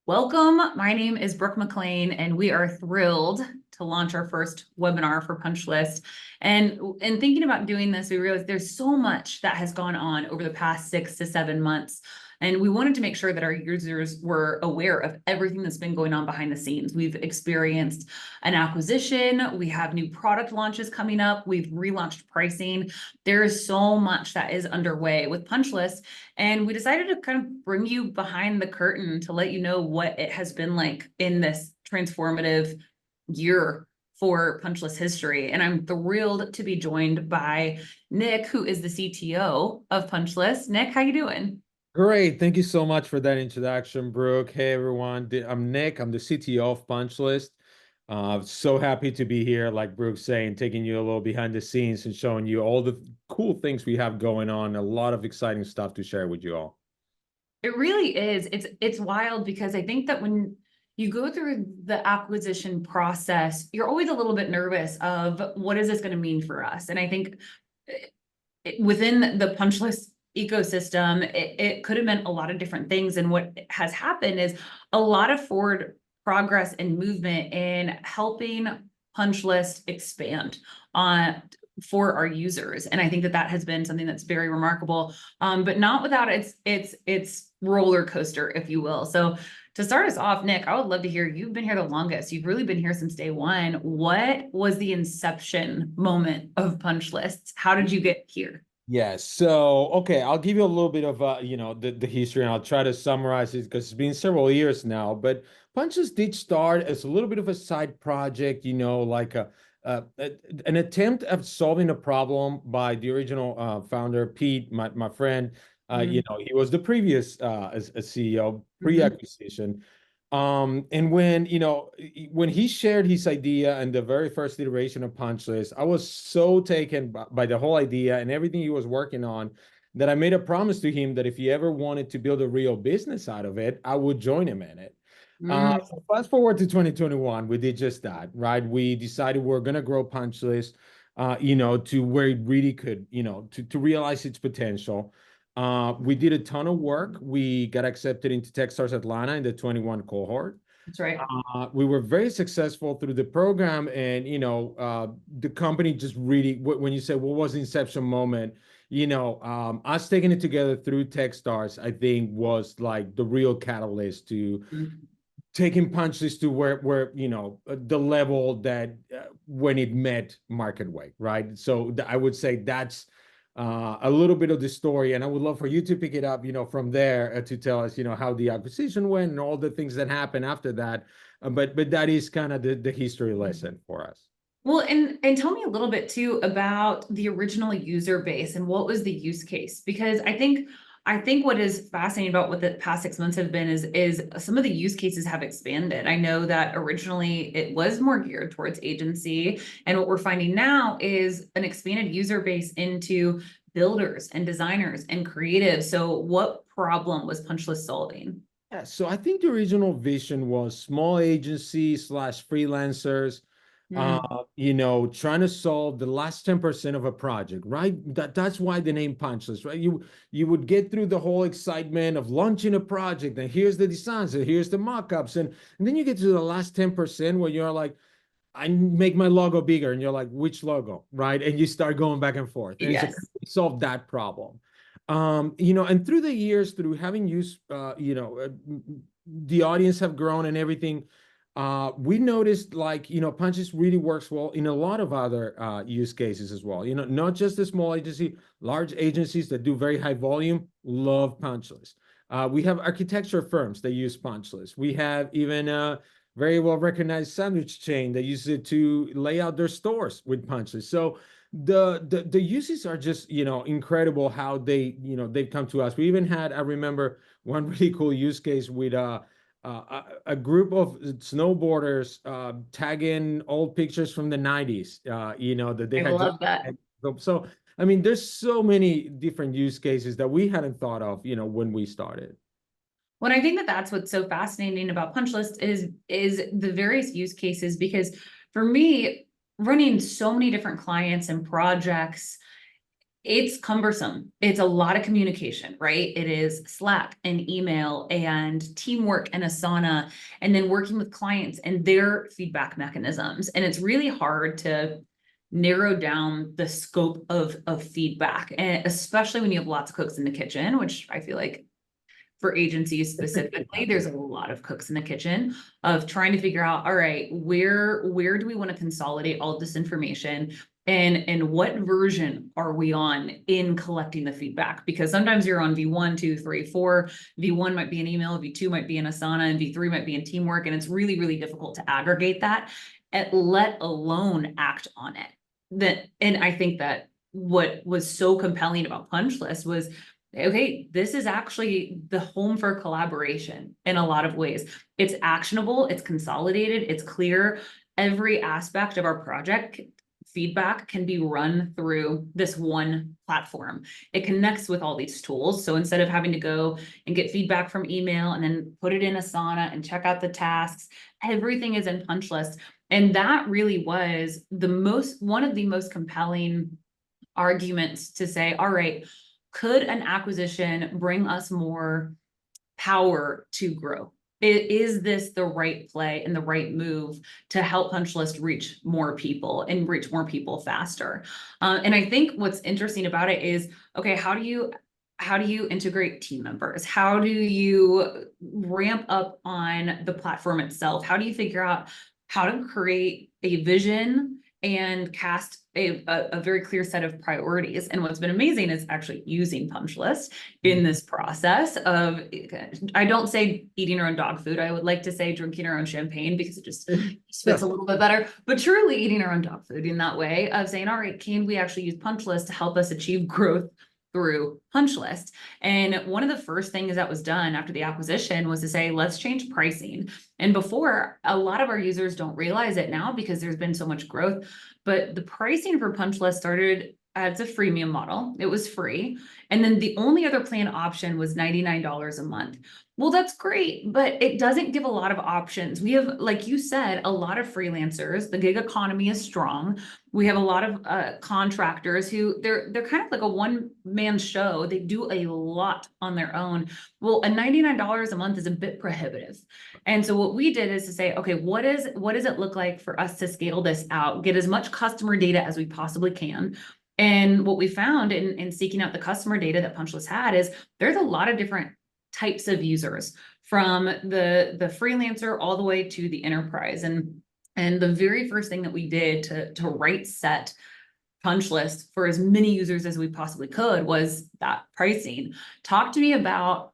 Welcome. My name is Brooke MacLean, and we are thrilled to launch our first webinar for Punchlist. And in thinking about doing this, we realized there's so much that has gone on over the past 6 to 7 months. And we wanted to make sure that our users were aware of everything that's been going on behind the scenes. We've experienced an acquisition. We have new product launches coming up. We've relaunched pricing. There is so much that is underway with Punchlist. And we decided to kind of bring you behind the curtain to let you know what it has been like in this transformative year for Punchlist history. And I'm thrilled to be joined by Nick, who is the CTO of Punchlist. Nick, how you doing? Great. Thank you so much for that introduction, Brooke. Hey, everyone. I'm Nick. I'm the CTO of Punchlist. So happy to be here, like Brooke's saying, taking you a little behind the scenes and showing you all the cool things we have going on. A lot of exciting stuff to share with you all. It really is. It's wild because I think that when you go through the acquisition process, you're always a little bit nervous of what is this going to mean for us? And I think within the Punchlist ecosystem, it could have meant a lot of different things. And what has happened is a lot of forward progress and movement in helping Punchlist expand on for our users. And I think that that has been something that's very remarkable, but not without its roller coaster, if you will. So to start us off, Nick, I would love to hear, you've been here the longest. You've really been here since day one. What was the inception moment of Punchlist? How did you get here? Yes. So, okay, I'll give you a little bit of the history, and I'll try to summarize it because it's been several years now. But Punches did start as a little bit of a side project, like an attempt at solving a problem by the original founder, Pete, my friend. He was the previous as a CEO pre-acquisition. And when he shared his idea and the very first iteration of Punchlist, I was so taken by the whole idea and everything he was working on that I made a promise to him that if he ever wanted to build a real business out of it, I would join him in it. So fast forward to 2021, we did just that, right? We decided we're going to grow Punchlist, to where it really could, to realize its potential. We did a ton of work. We got accepted into Techstars Atlanta in the 21 cohort. That's right. We were very successful through the program, and the company just really. When you say what was the inception moment, us taking it together through Techstars, I think was like the real catalyst to taking Punchlist to where the level that when it met market weight, right? So I would say that's a little bit of the story, and I would love for you to pick it up, from there to tell us, how the acquisition went and all the things that happened after that. But that is kind of the history lesson for us. Well, and tell me a little bit too about the original user base and what was the use case? Because I think what is fascinating about what the past 6 months have been is some of the use cases have expanded. I know that originally it was more geared towards agency, and what we're finding now is an expanded user base into builders and designers and creatives. So what problem was Punchlist solving? Yeah, so I think the original vision was small agencies slash freelancers, trying to solve the last 10% of a project, right? That's why the name Punchlist, right? You would get through the whole excitement of launching a project, and here's the designs, and here's the mock-ups, and then you get to the last 10% where you're like, I make my logo bigger, and you're like, which logo, right? And you start going back and forth, and Yes. so solve that problem. And through the years, through having used, the audience have grown and everything. We noticed Punches really works well in a lot of other use cases as well. Not just the small agency, large agencies that do very high volume love Punchlist. We have architecture firms that use Punchlist. We have even a very well recognized sandwich chain that uses it to lay out their stores with Punchlist. So the uses are just incredible how they've come to us. We even had, I remember, one really cool use case with a group of snowboarders tagging old pictures from the 90s, that they I had love that. so I mean, there's so many different use cases that we hadn't thought of, when we started. Well, I think that that's what's so fascinating about Punchlist is the various use cases, because for me, running so many different clients and projects, It's cumbersome. It's a lot of communication, right? It is Slack and email and teamwork and Asana, and then working with clients and their feedback mechanisms. And it's really hard to narrow down the scope of feedback, and especially when you have lots of cooks in the kitchen, which I feel like for agencies specifically, there's a lot of cooks in the kitchen of trying to figure out, all right, where do we want to consolidate all this information? And what version are we on in collecting the feedback? Because sometimes you're on V1, 2, 3, 4. V1 might be an email, V2 might be in Asana, and V3 might be in teamwork. And it's really, really difficult to aggregate that, let alone act on it. And I think that what was so compelling about Punchlist was, okay, this is actually the home for collaboration in a lot of ways. It's actionable, it's consolidated, it's clear. Every aspect of our project feedback can be run through this one platform. It connects with all these tools. So instead of having to go and get feedback from email and then put it in Asana and check out the tasks, everything is in Punchlist. And that really was one of the most compelling arguments to say, all right, could an acquisition bring us more power to grow? Is this the right play and the right move to help Punchlist reach more people and reach more people faster? And I think what's interesting about it is, okay, how do you integrate team members? How do you ramp up on the platform itself? How do you figure out how to create a vision and cast a very clear set of priorities? And what's been amazing is actually using Punchlist in this process of, I don't say eating our own dog food. I would like to say drinking our own champagne, because it just fits a little bit better, but truly eating our own dog food in that way of saying, all right, can we actually use Punchlist to help us achieve growth through Punchlist? And one of the first things that was done after the acquisition was to say, let's change pricing. And before, a lot of our users don't realize it now because there's been so much growth, but the pricing for Punchlist started as a freemium model. It was free. And then the only other plan option was $99 a month. Well, that's great, but it doesn't give a lot of options. We have, like you said, a lot of freelancers. The gig economy is strong. We have a lot of contractors who they're kind of like a one-man show. They do a lot on their own. Well, a $99 a month is a bit prohibitive. And so what we did is to say, okay, what does it look like for us to scale this out, get as much customer data as we possibly can? And what we found in seeking out the customer data that Punchlist had is there's a lot of different types of users, from the freelancer all the way to the enterprise. And the very first thing that we did to right set Punchlist for as many users as we possibly could was that pricing. Talk to me about,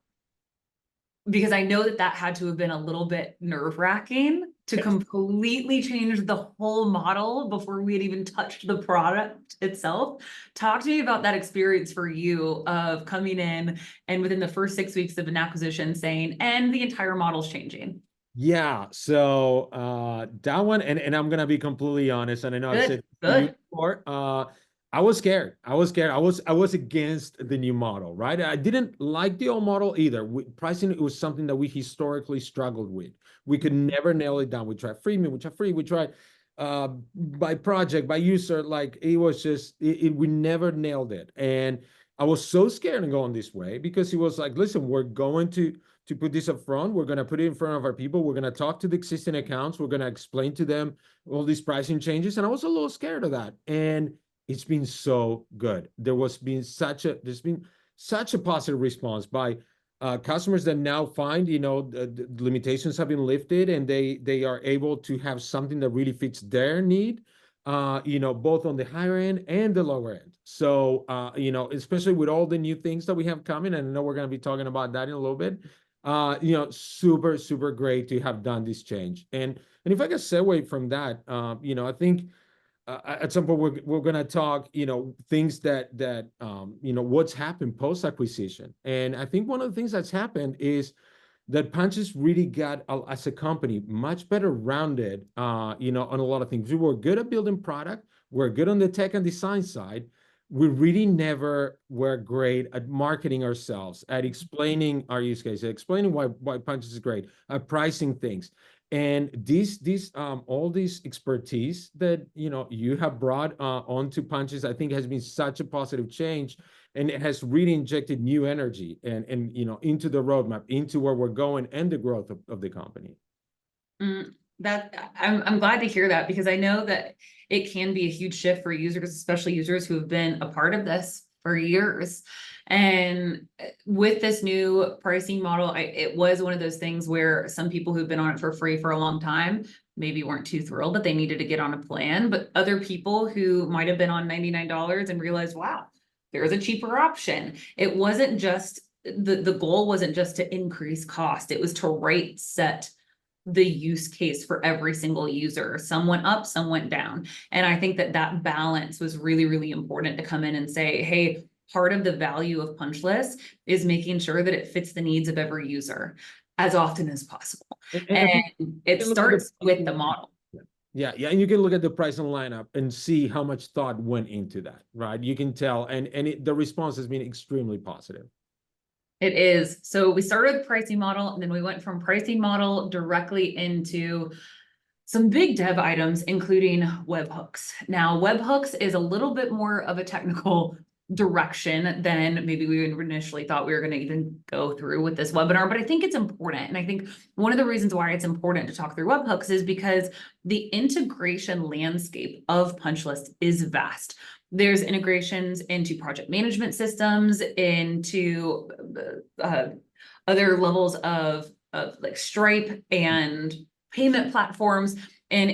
because I know that had to have been a little bit nerve-wracking to completely change the whole model before we had even touched the product itself. Talk to me about that experience for you of coming in and within the first 6 weeks of an acquisition saying, and the entire model's changing. Yeah, so that one, and I'm gonna be completely honest, and I know I've said to you before, I was scared. I was against the new model, right? I didn't like the old model either. Pricing, it was something that we historically struggled with. We could never nail it down. We tried freemium, we tried free, we tried by project, by user, like it was just we never nailed it. And I was so scared to go on this way because he was like, listen, we're going to put this up front. We're going to put it in front of our people. We're going to talk to the existing accounts. We're going to explain to them all these pricing changes. And I was a little scared of that. And it's been so good. There's been such a positive response by customers that now find, the limitations have been lifted and they are able to have something that really fits their need, both on the higher end and the lower end. So, especially with all the new things that we have coming, and I know we're going to be talking about that in a little bit. Super, super great to have done this change. And if I can segue from that, I think at some point we're going to talk, things that what's happened post acquisition. And I think one of the things that's happened is that Punches really got, as a company, much better rounded, on a lot of things. We were good at building product. We're good on the tech and design side. We really never were great at marketing ourselves, at explaining our use case, explaining why Punches is great, at pricing things. And these all this expertise that you have brought onto Punches, I think has been such a positive change, and it has really injected new energy and into the roadmap, into where we're going, and the growth of the company. That I'm glad to hear that, because I know that it can be a huge shift for users, especially users who have been a part of this for years. And with this new pricing model, it was one of those things where some people who've been on it for free for a long time maybe weren't too thrilled that they needed to get on a plan, but other people who might have been on $99 and realized, wow, there's a cheaper option. It wasn't just the goal wasn't just to increase cost, it was to rate set the use case for every single user. Some went up, some went down. And I think that balance was really, really important to come in and say, hey, part of the value of Punchlist is making sure that it fits the needs of every user as often as possible. And it starts with the model. Yeah, and you can look at the pricing lineup and see how much thought went into that, right? You can tell, and the response has been extremely positive. It is. So we started the pricing model, and then we went from pricing model directly into some big dev items, including webhooks. Now, webhooks is a little bit more of a technical direction than maybe we initially thought we were going to even go through with this webinar, but I think it's important. And I think one of the reasons why it's important to talk through webhooks is because the integration landscape of Punchlist is vast. There's integrations into project management systems, into other levels of like Stripe and payment platforms. And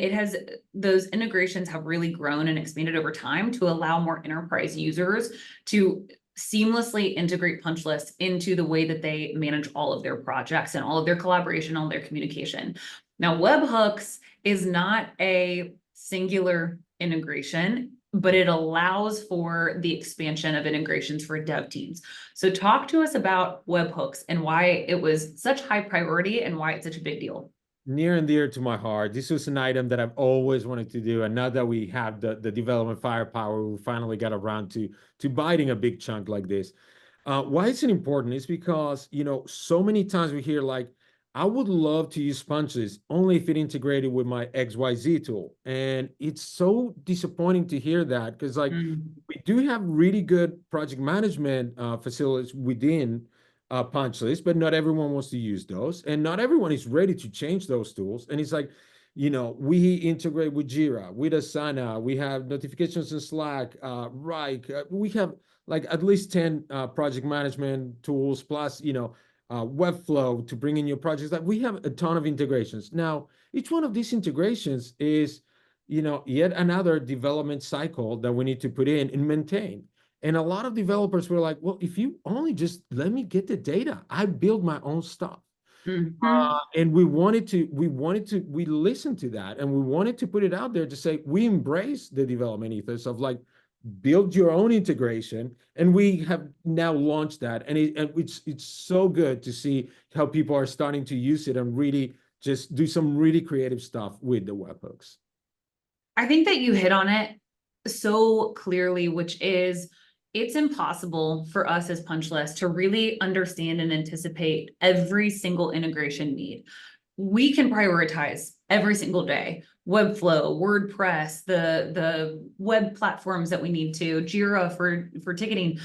those integrations have really grown and expanded over time to allow more enterprise users to seamlessly integrate Punchlist into the way that they manage all of their projects and all of their collaboration, all their communication. Now, webhooks is not a singular integration, but it allows for the expansion of integrations for dev teams. So talk to us about webhooks and why it was such high priority and why it's such a big deal. Near and dear to my heart. This was an item that I've always wanted to do, and now that we have the development firepower, we finally got around to biting a big chunk like this. Why it's important is because so many times we hear like, I would love to use Punches only if it integrated with my XYZ tool, and it's so disappointing to hear that, because like we do have really good project management facilities within Punchlist, but not everyone wants to use those, and not everyone is ready to change those tools. And it's like, we integrate with Jira, with Asana, we have notifications in Slack, we have like at least 10 project management tools, plus Webflow to bring in your projects. Like, we have a ton of integrations. Now, each one of these integrations is yet another development cycle that we need to put in and maintain. And a lot of developers were like, well, if you only just let me get the data, I build my own stuff. And we listened to that, and we wanted to put it out there to say, we embrace the development ethos of like, build your own integration. And we have now launched that. And it's so good to see how people are starting to use it and really just do some really creative stuff with the webhooks. I think that you hit on it so clearly, which is, it's impossible for us as Punchlist to really understand and anticipate every single integration need. We can prioritize every single day: Webflow, WordPress, the web platforms that we need to, Jira for ticketing.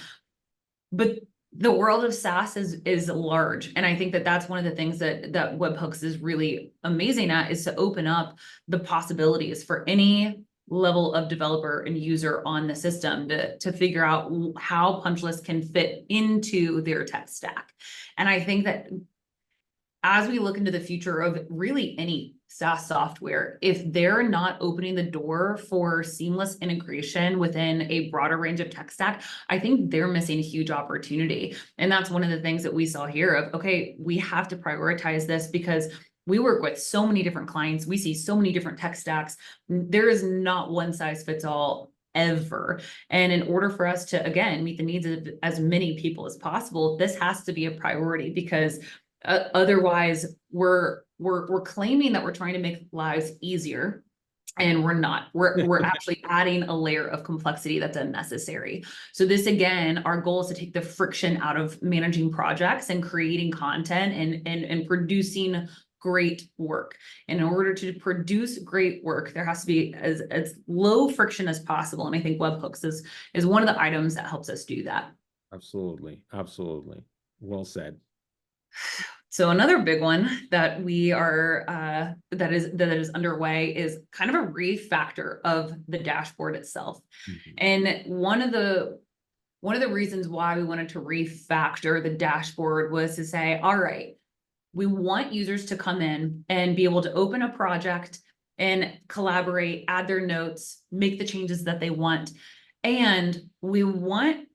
But the world of SaaS is large. And I think that that's one of the things that webhooks is really amazing at, is to open up the possibilities for any level of developer and user on the system to figure out how Punchlist can fit into their tech stack. And I think that as we look into the future of really any SaaS software, if they're not opening the door for seamless integration within a broader range of tech stack, I think they're missing a huge opportunity. And that's one of the things that we saw here of, okay, we have to prioritize this, because we work with so many different clients. We see so many different tech stacks. There is not one size fits all ever. And in order for us to, again, meet the needs of as many people as possible, this has to be a priority, because otherwise we're claiming that we're trying to make lives easier, and we're not. We're actually adding a layer of complexity that's unnecessary. So this, again, our goal is to take the friction out of managing projects and creating content and producing great work. And in order to produce great work, there has to be as low friction as possible. And I think webhooks is one of the items that helps us do that. Absolutely. Absolutely. Well said. So another big one that we are that is underway is kind of a refactor of the dashboard itself. Mhm. And one of the reasons why we wanted to refactor the dashboard was to say, all right, we want users to come in and be able to open a project and collaborate, add their notes, make the changes that they want. And we want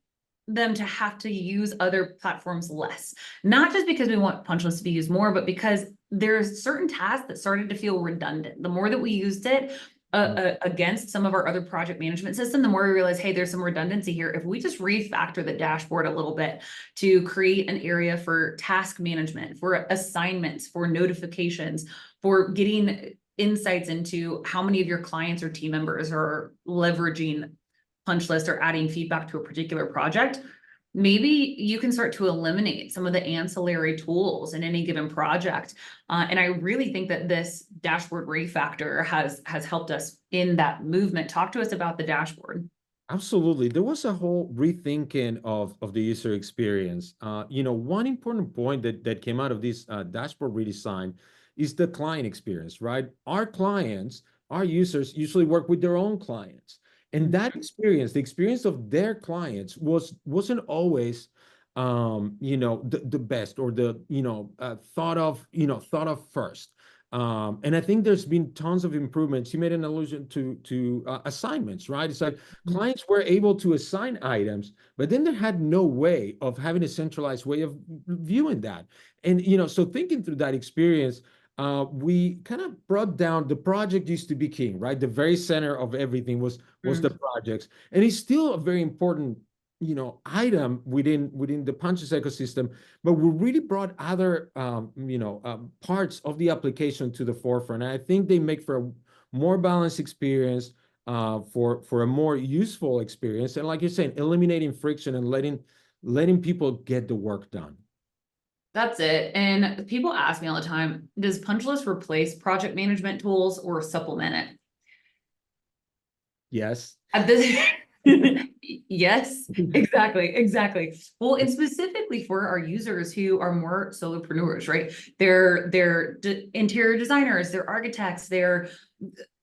them to have to use other platforms less, not just because we want Punchlist to be used more, but because there's certain tasks that started to feel redundant. The more that we used it against some of our other project management system, the more we realize, hey, there's some redundancy here. If we just refactor the dashboard a little bit to create an area for task management, for assignments, for notifications, for getting insights into how many of your clients or team members are leveraging Punchlist or adding feedback to a particular project, maybe you can start to eliminate some of the ancillary tools in any given project. And I really think that this dashboard refactor has helped us in that movement. Talk to us about the dashboard. Absolutely. There was a whole rethinking of the user experience. One important point that came out of this dashboard redesign is the client experience, right? Our clients, our users usually work with their own clients. And that experience, the experience of their clients wasn't always the best or the thought of first. And I think there's been tons of improvements. You made an allusion to assignments, right? It's like clients were able to assign items, but then they had no way of having a centralized way of viewing that. And so thinking through that experience, we kind of brought down the project used to be king, right? The very center of everything was the projects, and it's still a very important item within the Punches ecosystem, but we really brought other parts of the application to the forefront. And I think they make for a more balanced experience, for a more useful experience, and like you're saying, eliminating friction and letting people get the work done. That's it. And people ask me all the time, does Punchlist replace project management tools or supplement it? Yes. At this, yes, exactly. Well, and specifically for our users who are more solopreneurs, right? They're interior designers, they're architects, they're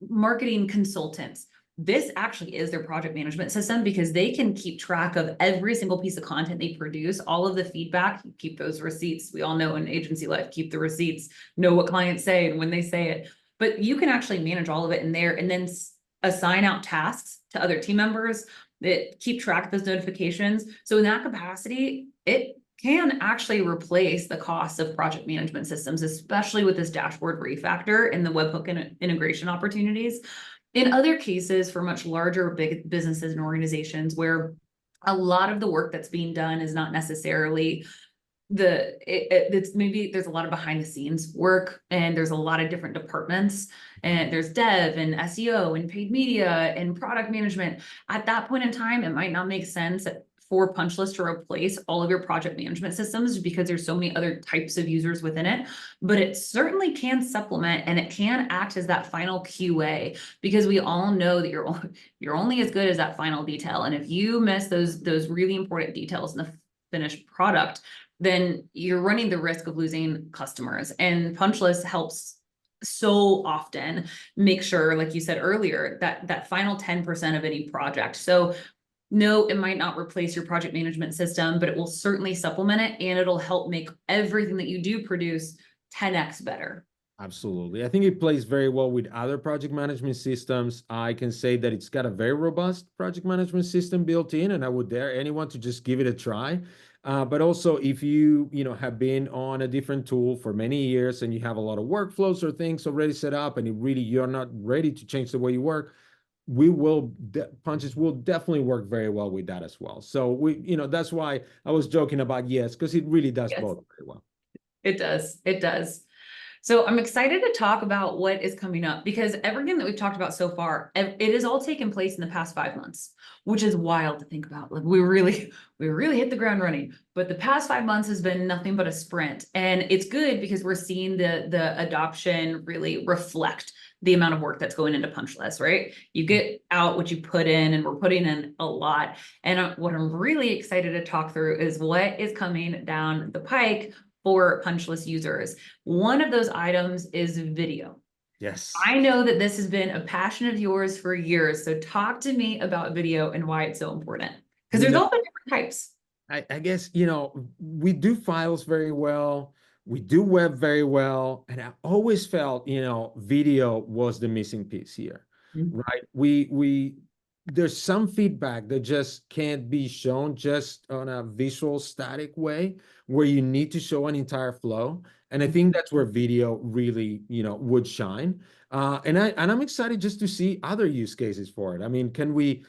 marketing consultants. This actually is their project management system because they can keep track of every single piece of content they produce, all of the feedback, keep those receipts. We all know in agency life, keep the receipts, know what clients say and when they say it. But you can actually manage all of it in there and then assign out tasks to other team members that keep track of those notifications. So in that capacity, it can actually replace the cost of project management systems, especially with this dashboard refactor and the webhook integration opportunities. In other cases, for much larger big businesses and organizations where a lot of the work that's being done is not necessarily it's maybe there's a lot of behind the scenes work and there's a lot of different departments and there's dev and SEO and paid media and product management. At that point in time, it might not make sense for Punchlist to replace all of your project management systems because there's so many other types of users within it, but it certainly can supplement and it can act as that final QA because we all know that you're only as good as that final detail. And if you miss those really important details in the finished product, then you're running the risk of losing customers. And Punchlist helps so often make sure, like you said earlier, that final 10% of any project. So no, it might not replace your project management system, but it will certainly supplement it and it'll help make everything that you do produce 10x better. Absolutely. I think it plays very well with other project management systems. I can say that it's got a very robust project management system built in, and I would dare anyone to just give it a try. But also, if you have been on a different tool for many years and you have a lot of workflows or things already set up, and you're not ready to change the way you work, Punches will definitely work very well with that as well. So that's why I was joking about yes, because it really does both very well. It does. So I'm excited to talk about what is coming up because everything that we've talked about so far, it has all taken place in the past 5 months, which is wild to think about. Like we really hit the ground running, but the past 5 months has been nothing but a sprint. And it's good because we're seeing the adoption really reflect the amount of work that's going into Punchlist, right? You get out what you put in, and we're putting in a lot. And what I'm really excited to talk through is what is coming down the pike for Punchlist users. One of those items is video. Yes. I know that this has been a passion of yours for years. So talk to me about video and why it's so important. Because You there's know, all the different types. I guess, we do files very well. We do web very well. And I always felt, video was the missing piece here, Mhm. right? There's some feedback that just can't be shown just on a visual static way where you need to show an entire flow. And I think that's where video really, would shine. And I'm excited just to see other use cases for it. I mean, can we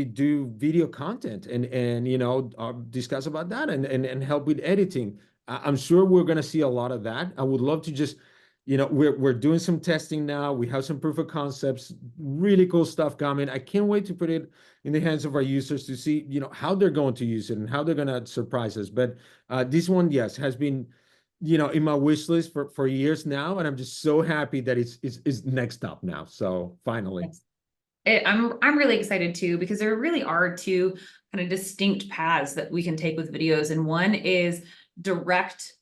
do video content and discuss about that and help with editing? I'm sure we're going to see a lot of that. I would love to just, we're doing some testing now. We have some proof of concepts, really cool stuff coming. I can't wait to put it in the hands of our users to see, how they're going to use it and how they're going to surprise us. But this one, yes, has been, in my wish list for years now, and I'm just so happy that it's next up now. So finally. I'm really excited too, because there really are two kind of distinct paths that we can take with videos. And one is direct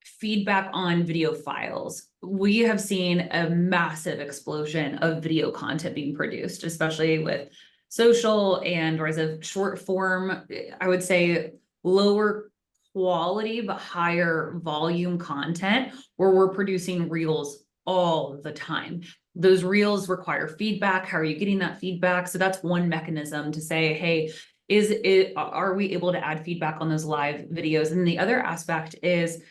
feedback on video files. We have seen a massive explosion of video content being produced, especially with social and rise of short form, I would say lower quality, but higher volume content where we're producing reels all the time. Those reels require feedback. How are you getting that feedback? So that's one mechanism to say, hey, are we able to add feedback on those live videos? And the other aspect is,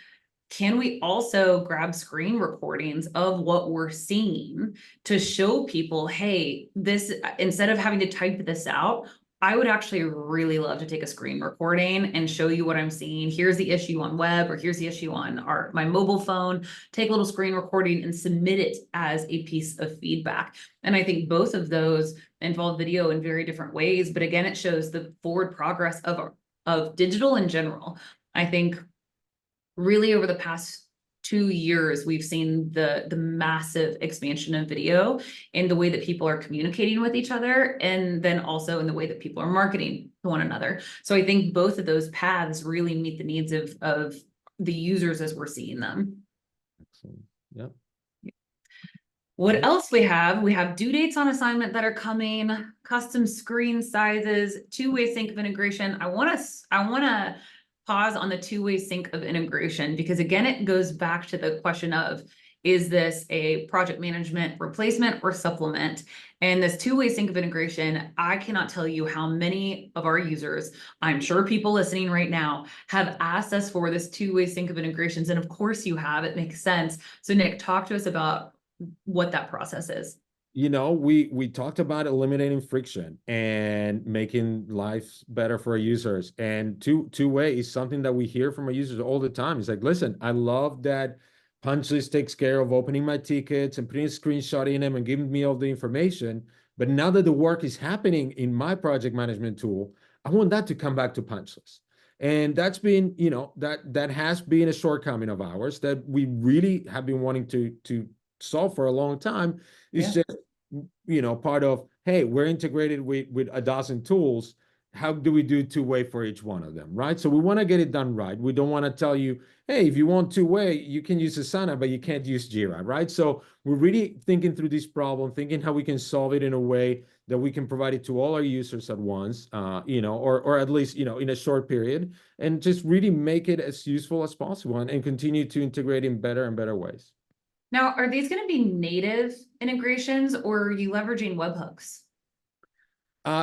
can we also grab screen recordings of what we're seeing to show people, hey, this, instead of having to type this out, I would actually really love to take a screen recording and show you what I'm seeing. Here's the issue on web, or here's the issue on my mobile phone. Take a little screen recording and submit it as a piece of feedback. And I think both of those involve video in very different ways. But again, it shows the forward progress of digital in general. I think really over the past 2 years, we've seen the massive expansion of video in the way that people are communicating with each other, and then also in the way that people are marketing to one another. So I think both of those paths really meet the needs of the users as we're seeing them. Excellent. Yep. What else we have? We have due dates on assignment that are coming, custom screen sizes, two-way sync of integration. I want to pause on the two-way sync of integration, because again, it goes back to the question of, is this a project management replacement or supplement? And this two-way sync of integration, I cannot tell you how many of our users, I'm sure people listening right now, have asked us for this two-way sync of integrations. And of course you have, it makes sense. So Nick, talk to us about what that process is. We talked about eliminating friction and making life better for our users. And two-way is something that we hear from our users all the time. It's like, listen, I love that Punchlist takes care of opening my tickets and putting a screenshot in them and giving me all the information. But now that the work is happening in my project management tool, I want that to come back to Punchlist. And that's been, that has been a shortcoming of ours that we really have been wanting to solve for a long time. It's just, part of, hey, we're integrated with a dozen tools. How do we do two-way for each one of them, right? So we want to get it done right. We don't want to tell you, hey, if you want two-way, you can use Asana, but you can't use Jira, right? So we're really thinking through this problem, thinking how we can solve it in a way that we can provide it to all our users at once, or at least, in a short period, and just really make it as useful as possible and continue to integrate in better and better ways. Now, are these going to be native integrations, or are you leveraging webhooks?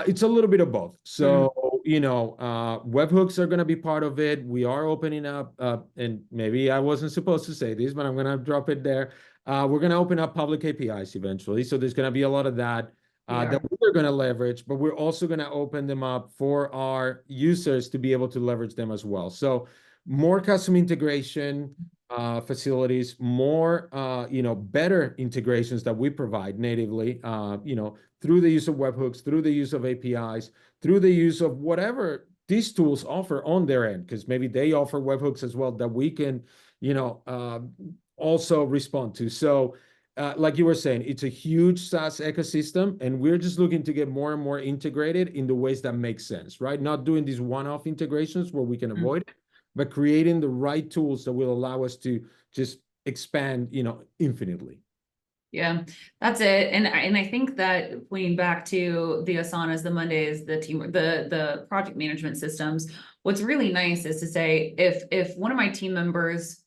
It's a little bit of both. So, webhooks are going to be part of it. We are opening up, and maybe I wasn't supposed to say this, but I'm going to drop it there. We're going to open up public APIs eventually. So there's going to be a lot of that that we're going to leverage, but we're also going to open them up for our users to be able to leverage them as well. So more custom integration, facilities, more better integrations that we provide natively, through the use of webhooks, through the use of APIs, through the use of whatever these tools offer on their end, because maybe they offer webhooks as well that we can, also respond to. So, like you were saying, it's a huge SaaS ecosystem, and we're just looking to get more and more integrated in the ways that make sense, right? Not doing these one-off integrations where we can avoid it, but creating the right tools that will allow us to just expand, infinitely. Yeah, that's it. And I think that pointing back to the Asanas, the Mondays, the team, the project management systems, what's really nice is to say, if one of my team members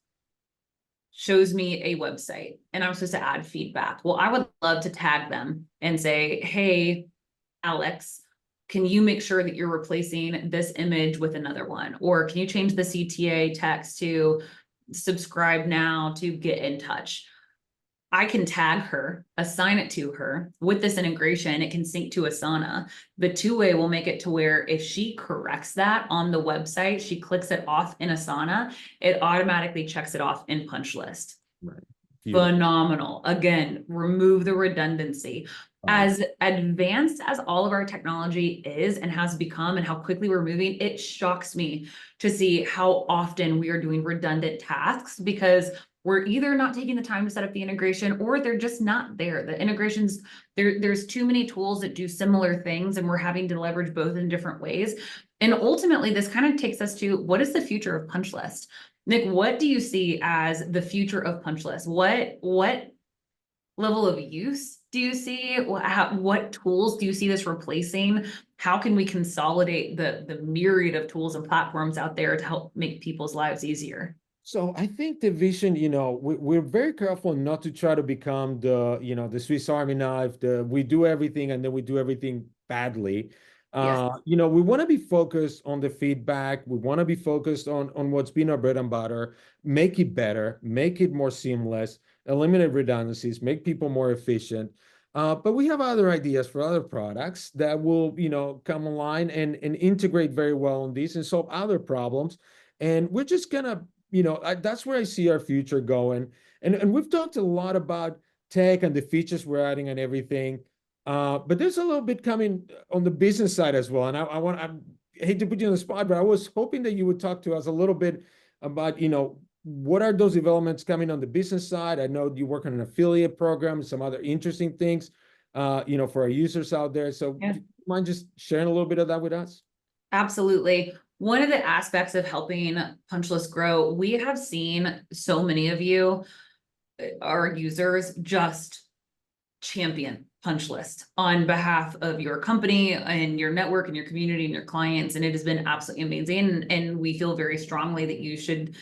shows me a website and I'm supposed to add feedback, well, I would love to tag them and say, hey, Alex, can you make sure that you're replacing this image with another one? Or can you change the CTA text to subscribe now to get in touch? I can tag her, assign it to her with this integration. It can sync to Asana. The two-way will make it to where if she corrects that on the website, she clicks it off in Asana, it automatically checks it off in Punchlist. Right. Beautiful. Phenomenal. Again, remove the redundancy. As advanced as all of our technology is and has become and how quickly we're moving, it shocks me to see how often we are doing redundant tasks because we're either not taking the time to set up the integration or they're just not there. The integrations, there's too many tools that do similar things and we're having to leverage both in different ways. And ultimately, this kind of takes us to what is the future of Punchlist? Nick, what do you see as the future of Punchlist? What level of use do you see? What tools do you see this replacing? How can we consolidate the myriad of tools and platforms out there to help make people's lives easier? So I think the vision, we're very careful not to try to become the Swiss Army knife, we do everything and then we do everything badly. Yes. We want to be focused on the feedback. We want to be focused on what's been our bread and butter, make it better, make it more seamless, eliminate redundancies, make people more efficient. But we have other ideas for other products that will, come online and integrate very well on these and solve other problems. And we're just gonna that's where I see our future going. And we've talked a lot about tech and the features we're adding and everything. But there's a little bit coming on the business side as well. And I hate to put you on the spot, but I was hoping that you would talk to us a little bit about, what are those developments coming on the business side? I know you work on an affiliate program, some other interesting things, for our users out there. So Yeah. do you mind just sharing a little bit of that with us? Absolutely. One of the aspects of helping Punchlist grow, we have seen so many of you, our users, just champion Punchlist on behalf of your company and your network and your community and your clients. And it has been absolutely amazing. And we feel very strongly that you should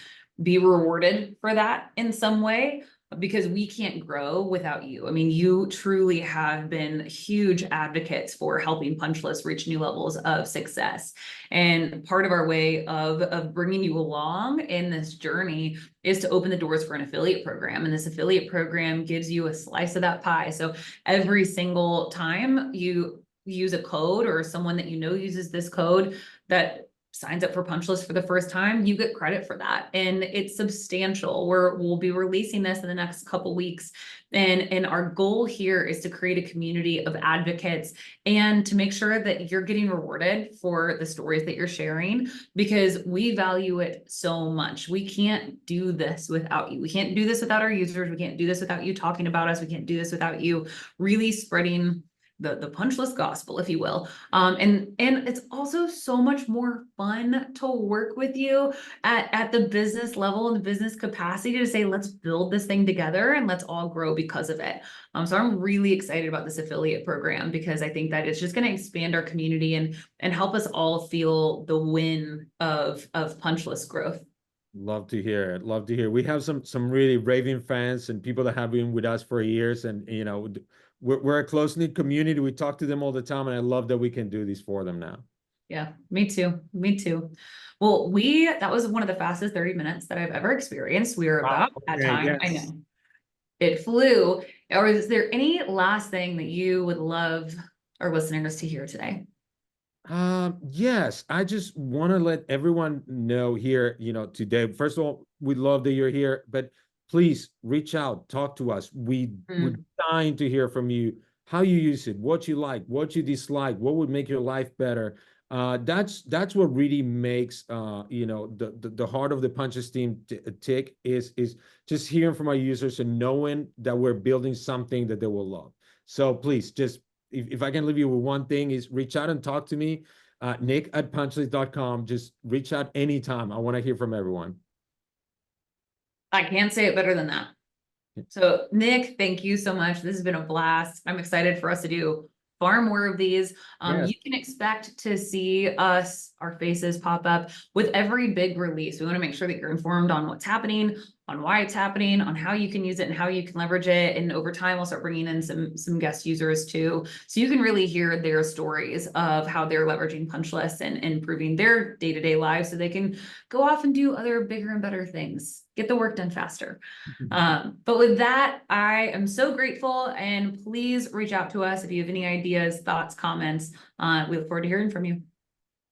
be rewarded for that in some way because we can't grow without you. I mean, you truly have been huge advocates for helping Punchlist reach new levels of success. And part of our way of bringing you along in this journey is to open the doors for an affiliate program. And this affiliate program gives you a slice of that pie. So every single time you use a code or someone that uses this code that signs up for Punchlist for the first time, you get credit for that. And it's substantial. We'll be releasing this in the next couple weeks. And our goal here is to create a community of advocates and to make sure that you're getting rewarded for the stories that you're sharing because we value it so much. We can't do this without you. We can't do this without our users. We can't do this without you talking about us. We can't do this without you really spreading the Punchlist gospel, if you will. And it's also so much more fun to work with you at the business level and the business capacity to say, let's build this thing together and let's all grow because of it. So I'm really excited about this affiliate program because I think that it's just going to expand our community and help us all feel the win of Punchlist growth. Love to hear it. Love to hear. We have some really raving fans and people that have been with us for years, and we're a close-knit community. We talk to them all the time, and I love that we can do this for them now. Yeah, me too. Me too. Well, that was one of the fastest 30 minutes that I've ever experienced. We were about at Okay, time. I yes. know it flew. Or is there any last thing that you would love our listeners to hear today? Yes, I just want to let everyone know here, today. First of all, we love that you're here, but please reach out, talk to us. We're dying to hear from you, how you use it, what you like, what you dislike, what would make your life better. That's what really makes the heart of the Punches team tick is just hearing from our users and knowing that we're building something that they will love. So please, just if I can leave you with one thing, is reach out and talk to me, Nick@punchlist.com. Just reach out anytime. I want to hear from everyone. I can't say it better than that. So Nick, thank you so much. This has been a blast. I'm excited for us to do far more of these. Yes. You can expect to see us, our faces pop up with every big release. We want to make sure that you're informed on what's happening, on why it's happening, on how you can use it and how you can leverage it. And over time, we'll start bringing in some guest users too. So you can really hear their stories of how they're leveraging Punchlist and improving their day-to-day lives so they can go off and do other bigger and better things, get the work done faster. But with that, I am so grateful, and please reach out to us if you have any ideas, thoughts, comments. We look forward to hearing from you.